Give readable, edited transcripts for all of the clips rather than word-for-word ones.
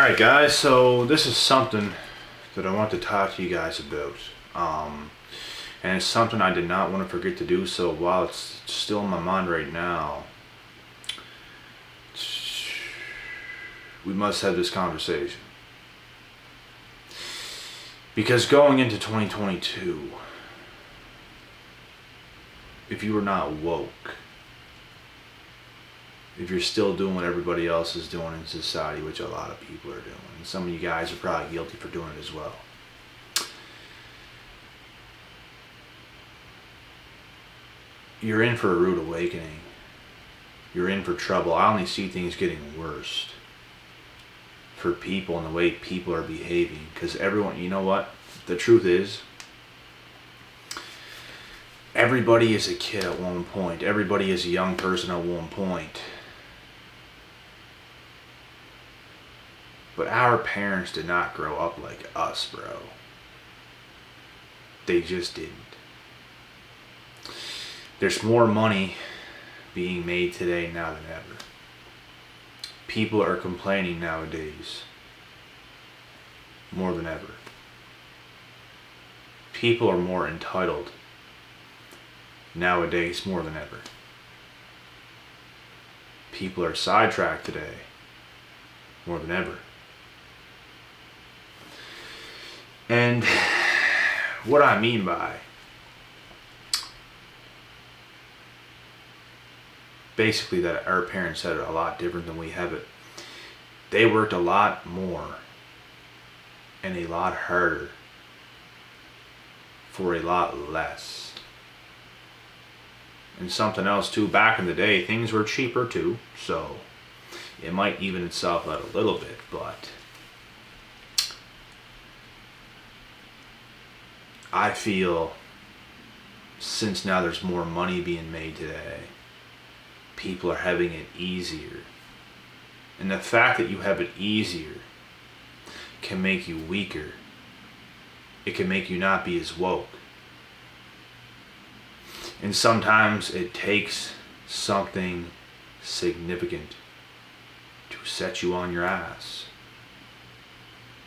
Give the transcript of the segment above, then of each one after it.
Alright guys, so this is something that I want to talk to you guys about. And it's something I did not want to forget to do, so while it's still in my mind right now, we must have this conversation. Because going into 2022, if you are not woke, if you're still doing what everybody else is doing in society, which a lot of people are doing, and some of you guys are probably guilty for doing it as well. You're in for a rude awakening. You're in for trouble. I only see things getting worse for people and the way people are behaving. Because everyone, you know what? The truth is, everybody is a kid at one point. Everybody is a young person at one point. But our parents did not grow up like us, bro. They just didn't. There's more money being made today now than ever. People are complaining nowadays more than ever. People are more entitled nowadays more than ever. People are sidetracked today more than ever. And what I mean by basically that our parents had it a lot different than we have it. They worked a lot more and a lot harder for a lot less. And something else too, back in the day, things were cheaper too, so it might even itself out a little bit, but I feel since now there's more money being made today, people are having it easier. And the fact that you have it easier can make you weaker. It can make you not be as woke. And sometimes it takes something significant to set you on your ass.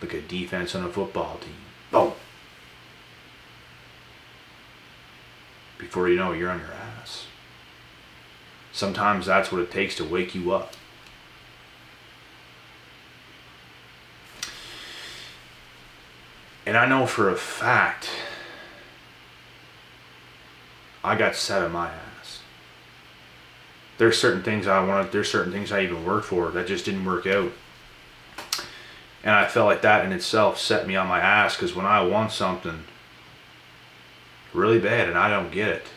Like a defense on a football team. Boom! Before you know it, you're on your ass. Sometimes that's what it takes to wake you up. And I know for a fact, I got set on my ass. There's certain things I wanted, there's certain things I even worked for that just didn't work out. And I felt like that in itself set me on my ass, because when I want something really bad and I don't get it,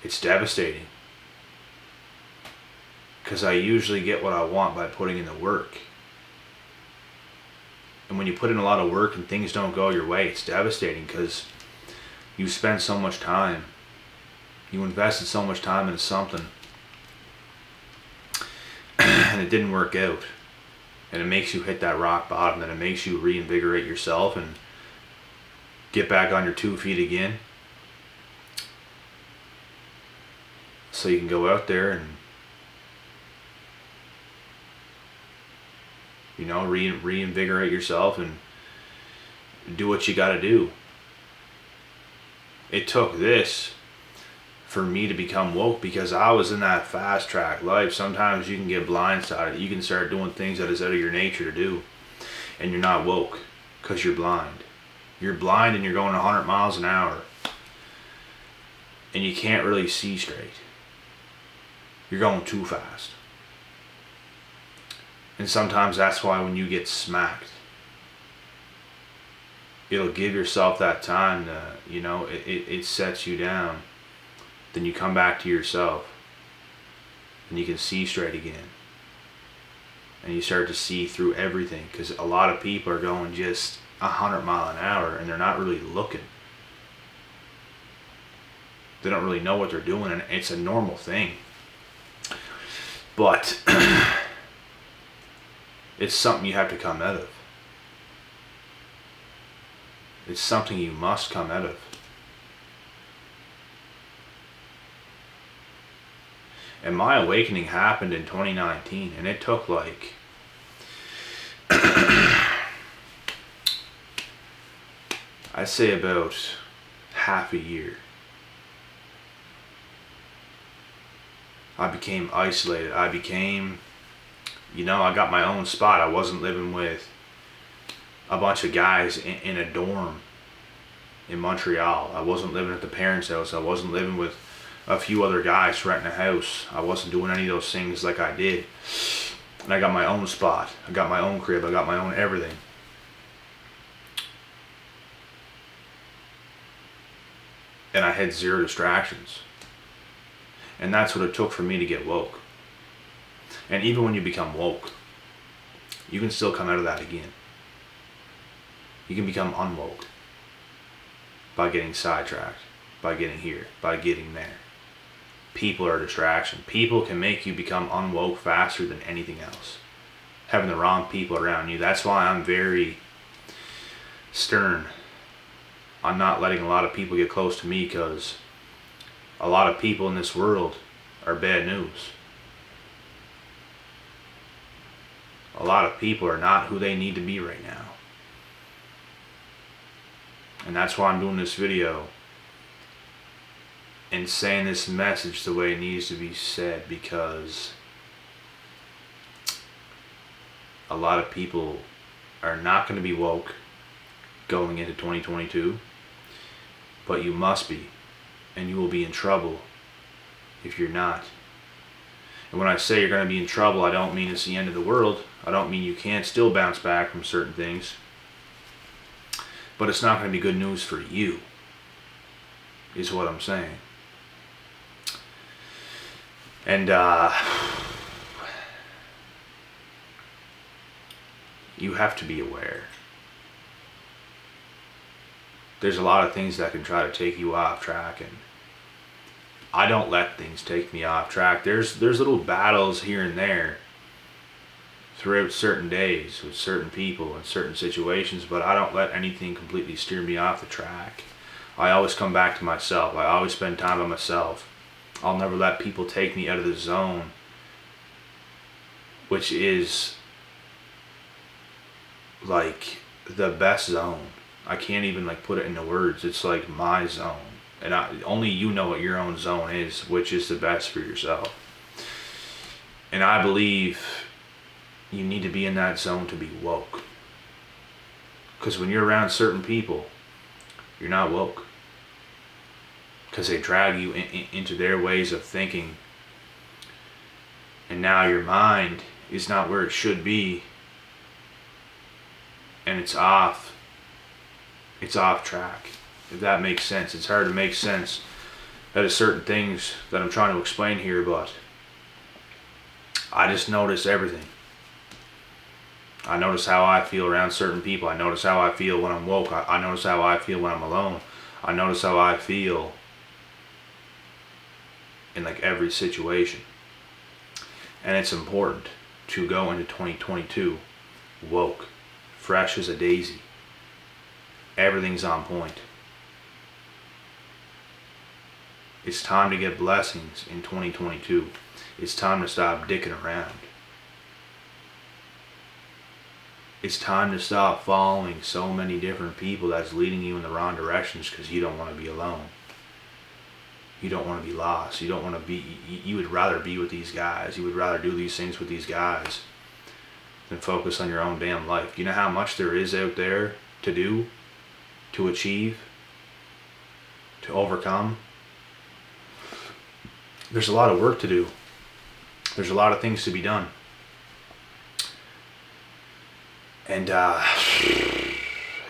it's devastating. Because I usually get what I want by putting in the work. And when you put in a lot of work and things don't go your way, it's devastating, because you spent so much time. You invested so much time into something. And it didn't work out. And it makes you hit that rock bottom. And it makes you reinvigorate yourself and get back on your 2 feet again. So you can go out there and, you know, reinvigorate yourself and do what you got to do. It took this for me to become woke, because I was in that fast track life. Sometimes you can get blindsided. You can start doing things that is out of your nature to do, and you're not woke because you're blind. You're blind and you're going 100 miles an hour, and you can't really see straight. You're going too fast. And sometimes that's why when you get smacked, it'll give yourself that time to, you know, it sets you down. Then you come back to yourself and you can see straight again. And you start to see through everything, because a lot of people are going just 100 miles an hour and they're not really looking. They don't really know what they're doing, and it's a normal thing. But it's something you have to come out of. It's something you must come out of. And my awakening happened in 2019, and it took like I'd say about half a year, I became isolated. I got my own spot. I wasn't living with a bunch of guys in a dorm in Montreal. I wasn't living at the parents' house. I wasn't living with a few other guys renting a house. I wasn't doing any of those things like I did. And I got my own spot. I got my own crib. I got my own everything. And I had zero distractions. And that's what it took for me to get woke. And even when you become woke, you can still come out of that again. You can become unwoke by getting sidetracked, by getting here, by getting there. People are a distraction. People can make you become unwoke faster than anything else. Having the wrong people around you. That's why I'm very stern on not letting a lot of people get close to me, because a lot of people in this world are bad news. A lot of people are not who they need to be right now. And that's why I'm doing this video and saying this message the way it needs to be said, because a lot of people are not going to be woke going into 2022, but you must be, and you will be in trouble if you're not. And when I say you're going to be in trouble, I don't mean it's the end of the world. I don't mean you can't still bounce back from certain things. But it's not going to be good news for you, is what I'm saying. And you have to be aware. There's a lot of things that can try to take you off track, and I don't let things take me off track. There's little battles here and there throughout certain days with certain people and certain situations, but I don't let anything completely steer me off the track. I always come back to myself. I always spend time by myself. I'll never let people take me out of the zone, which is like the best zone. I can't even put it into words. It's like my zone. And only you know what your own zone is, which is the best for yourself. And I believe you need to be in that zone to be woke. Because when you're around certain people, you're not woke. Because they drag you into their ways of thinking. And now your mind is not where it should be. And it's off track. If that makes sense. It's hard to make sense out of certain things that I'm trying to explain here, but I just notice everything. I notice how I feel around certain people. I notice how I feel when I'm woke. I notice how I feel when I'm alone. I notice how I feel in every situation. And it's important to go into 2022 woke, fresh as a daisy. Everything's on point. It's time to get blessings in 2022. It's time to stop dicking around. It's time to stop following so many different people that's leading you in the wrong directions because you don't want to be alone. You don't want to be lost. You don't want to be, you would rather be with these guys. You would rather do these things with these guys than focus on your own damn life. You know how much there is out there to do, to achieve, to overcome? There's a lot of work to do. There's a lot of things to be done. And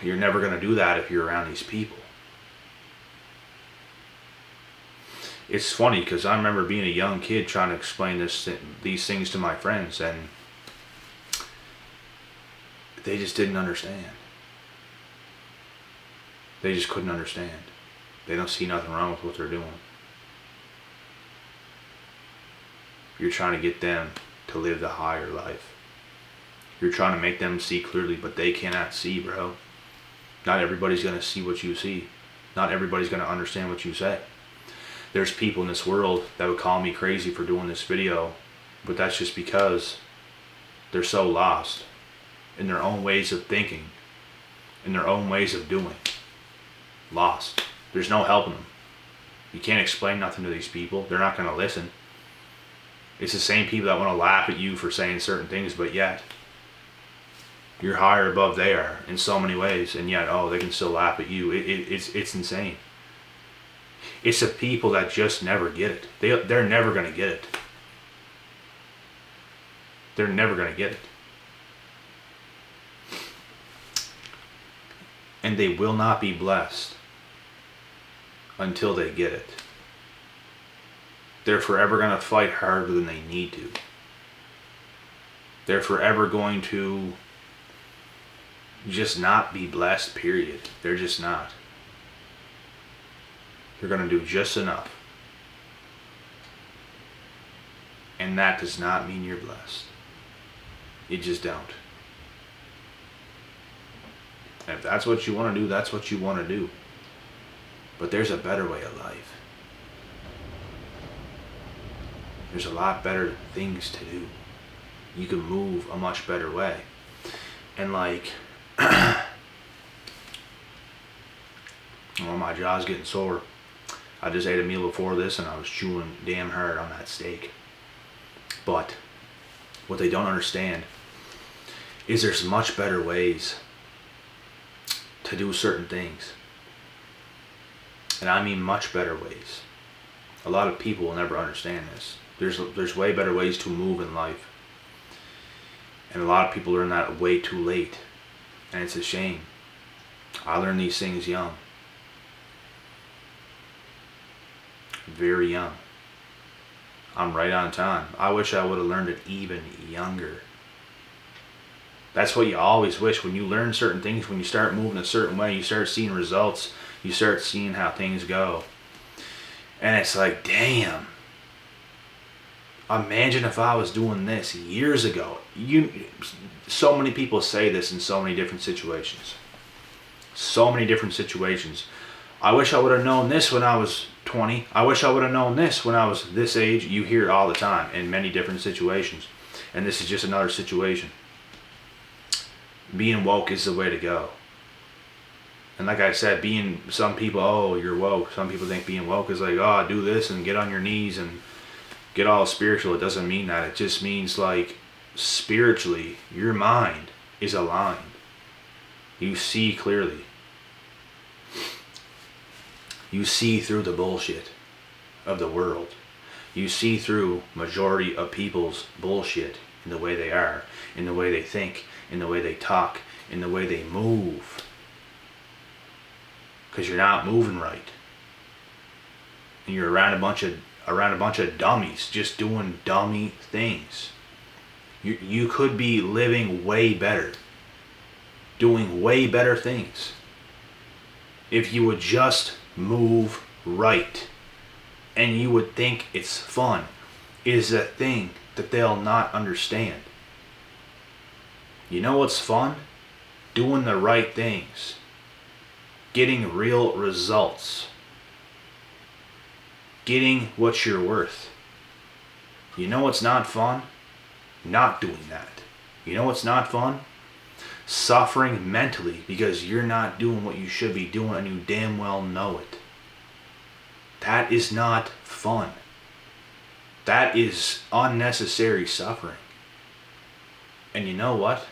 you're never going to do that if you're around these people. It's funny because I remember being a young kid trying to explain these things to my friends, and they just didn't understand. They just couldn't understand. They don't see nothing wrong with what they're doing. You're trying to get them to live the higher life. You're trying to make them see clearly, but they cannot see, bro. Not everybody's going to see what you see. Not everybody's going to understand what you say. There's people in this world that would call me crazy for doing this video, but that's just because they're so lost in their own ways of thinking, in their own ways of doing. lost. There's no helping them. You can't explain nothing to these people. They're not going to listen. It's the same people that want to laugh at you for saying certain things, but yet you're higher above they are in so many ways, and yet, they can still laugh at you. It's insane. It's the people that just never get it. They're never going to get it. They're never going to get it. And they will not be blessed until they get it. They're forever going to fight harder than they need to. They're forever going to just not be blessed, period. They're just not. They're going to do just enough. And that does not mean you're blessed. You just don't. And if that's what you want to do, that's what you want to do. But there's a better way of life. There's a lot better things to do. You can move a much better way. And like, my jaw's getting sore. I just ate a meal before this and I was chewing damn hard on that steak. But what they don't understand is there's much better ways to do certain things. And I mean much better ways. A lot of people will never understand this. There's way better ways to move in life. And a lot of people learn that way too late. And it's a shame. I learned these things young. Very young. I'm right on time. I wish I would have learned it even younger. That's what you always wish. When you learn certain things, when you start moving a certain way, you start seeing results. You start seeing how things go. And it's like, damn. Imagine if I was doing this years ago. So many people say this in so many different situations. So many different situations. I wish I would have known this when I was 20. I wish I would have known this when I was this age. You hear it all the time in many different situations. And this is just another situation. Being woke is the way to go. And like I said, some people, you're woke. Some people think being woke is like, do this and get on your knees and get all spiritual. It doesn't mean that. It just means like spiritually, your mind is aligned. You see clearly. You see through the bullshit of the world. You see through majority of people's bullshit in the way they are, in the way they think, in the way they talk, in the way they move. Because you're not moving right. And you're around a bunch of dummies just doing dummy things. You could be living way better, doing way better things, if you would just move right. And you would think it's fun. Is a thing that they'll not understand. You know what's fun? Doing the right things. Getting real results. Getting what you're worth. You know what's not fun? Not doing that. You know what's not fun? Suffering mentally because you're not doing what you should be doing and you damn well know it. That is not fun. That is unnecessary suffering. And you know what?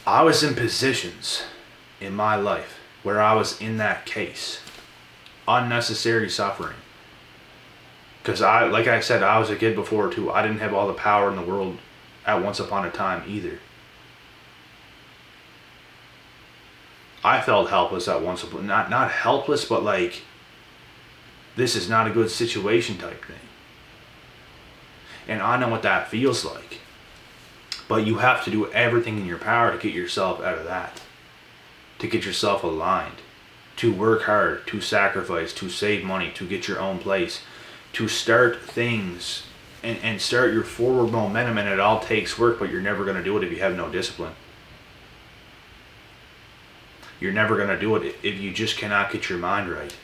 I was in positions in my life where I was in that case. Unnecessary suffering. Because like I said, I was a kid before too. I didn't have all the power in the world at once upon a time either. I felt helpless at once upon, not helpless, but like, this is not a good situation type thing. And I know what that feels like. But you have to do everything in your power to get yourself out of that. To get yourself aligned. To work hard, to sacrifice, to save money, to get your own place. To start things and start your forward momentum, and it all takes work, but you're never going to do it if you have no discipline. You're never going to do it if you just cannot get your mind right.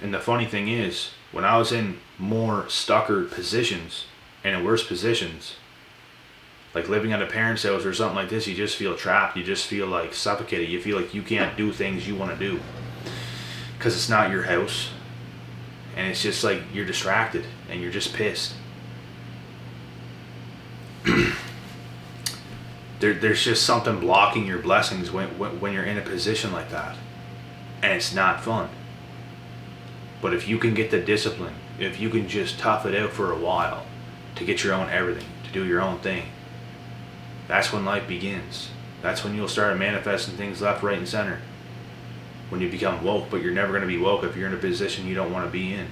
And the funny thing is, when I was in more stucker positions and in worse positions, Like living at a parent's house or something like this, you just feel trapped. You just feel like suffocated. You feel like you can't do things you want to do because it's not your house, and it's just like you're distracted and you're just pissed. There's just something blocking your blessings when you're in a position like that, and it's not fun. But if you can get the discipline, if you can just tough it out for a while to get your own everything, to do your own thing, that's when life begins. That's when you'll start manifesting things left, right, and center. When you become woke, but you're never going to be woke if you're in a position you don't want to be in.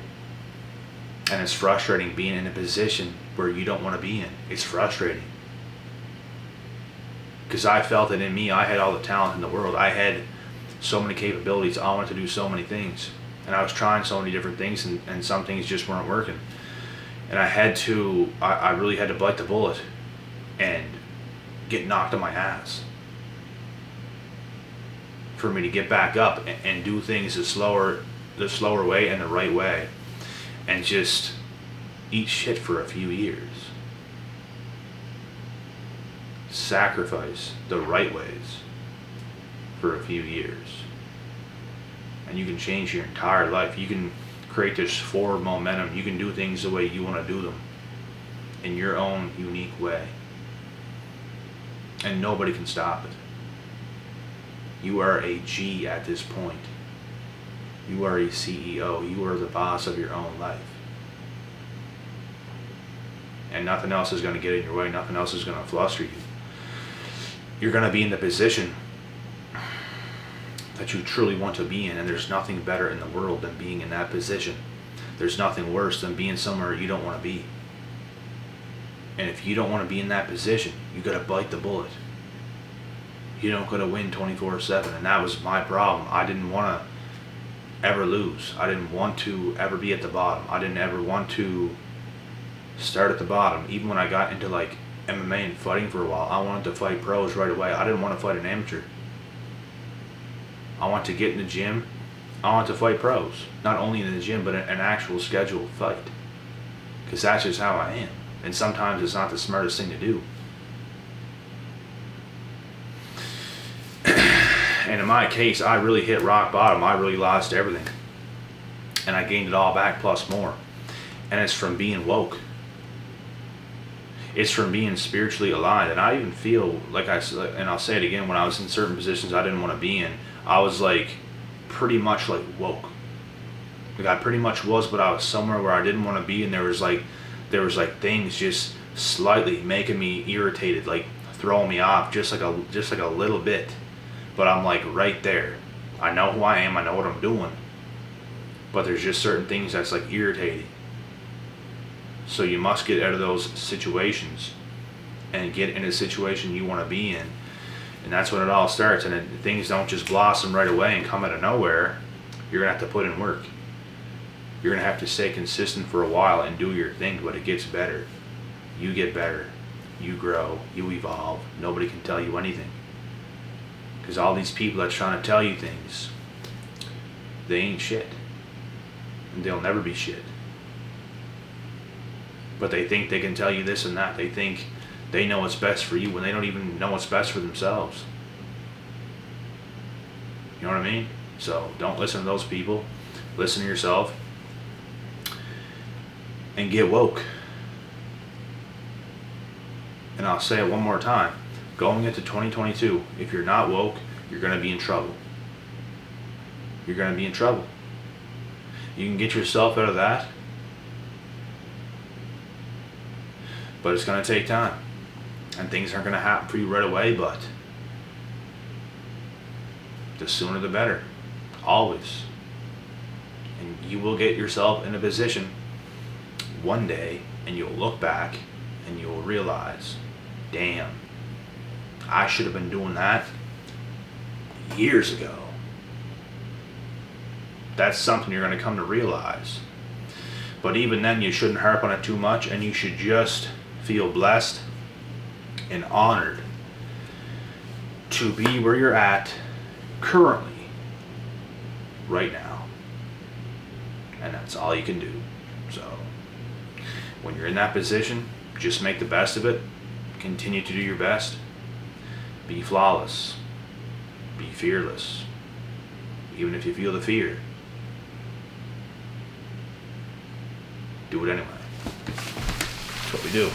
And it's frustrating being in a position where you don't want to be in. It's frustrating. Because I felt it in me. I had all the talent in the world. I had so many capabilities. I wanted to do so many things. And I was trying so many different things, and some things just weren't working. And I really had to bite the bullet and get knocked on my ass for me to get back up and do things the slower way and the right way, and just eat shit for a few years. Sacrifice the right ways for a few years, and you can change your entire life. You can create this forward momentum. You can do things the way you want to do them in your own unique way, and nobody can stop it. You are a G at this point. You are a CEO. You are the boss of your own life. And nothing else is going to get in your way. Nothing else is going to fluster you. You're going to be in the position that you truly want to be in, and there's nothing better in the world than being in that position. There's nothing worse than being somewhere you don't want to be. And if you don't want to be in that position, you got to bite the bullet. You don't got to win 24/7, and that was my problem. I didn't want to ever lose. I didn't want to ever be at the bottom. I didn't ever want to start at the bottom. Even when I got into like MMA and fighting for a while, I wanted to fight pros right away. I didn't want to fight an amateur. I want to get in the gym. I want to fight pros. Not only in the gym, but an actual scheduled fight. Because that's just how I am. And sometimes it's not the smartest thing to do. And in my case, I really hit rock bottom. I really lost everything. And I gained it all back plus more. And it's from being woke. It's from being spiritually aligned. And I even feel, like and I'll say it again, when I was in certain positions I didn't want to be in, I was like pretty much like woke. Like I pretty much was, but I was somewhere where I didn't want to be, and there was like things just slightly making me irritated, like throwing me off just like a little bit. But I'm like right there. I know who I am, I know what I'm doing. But there's just certain things that's like irritating. So you must get out of those situations and get in a situation you want to be in. And that's when it all starts. And things don't just blossom right away and come out of nowhere. You're going to have to put in work. You're going to have to stay consistent for a while and do your thing, but it gets better. You get better. You grow. You evolve. Nobody can tell you anything. Because all these people that's trying to tell you things, they ain't shit. And they'll never be shit. But they think they can tell you this and that. They think they know what's best for you when they don't even know what's best for themselves. You know what I mean? So don't listen to those people. Listen to yourself. And get woke. And I'll say it one more time. Going into 2022, if you're not woke, you're going to be in trouble. You're going to be in trouble. You can get yourself out of that, but it's going to take time. And things aren't going to happen for you right away, but the sooner the better. Always. And you will get yourself in a position one day, and you'll look back and you'll realize, damn, I should have been doing that years ago. That's something you're going to come to realize. But even then, you shouldn't harp on it too much, and you should just feel blessed and honored to be where you're at currently, right now. And that's all you can do. So when you're in that position, just make the best of it, continue to do your best. Be flawless. Be fearless. Even if you feel the fear, do it anyway. That's what we do.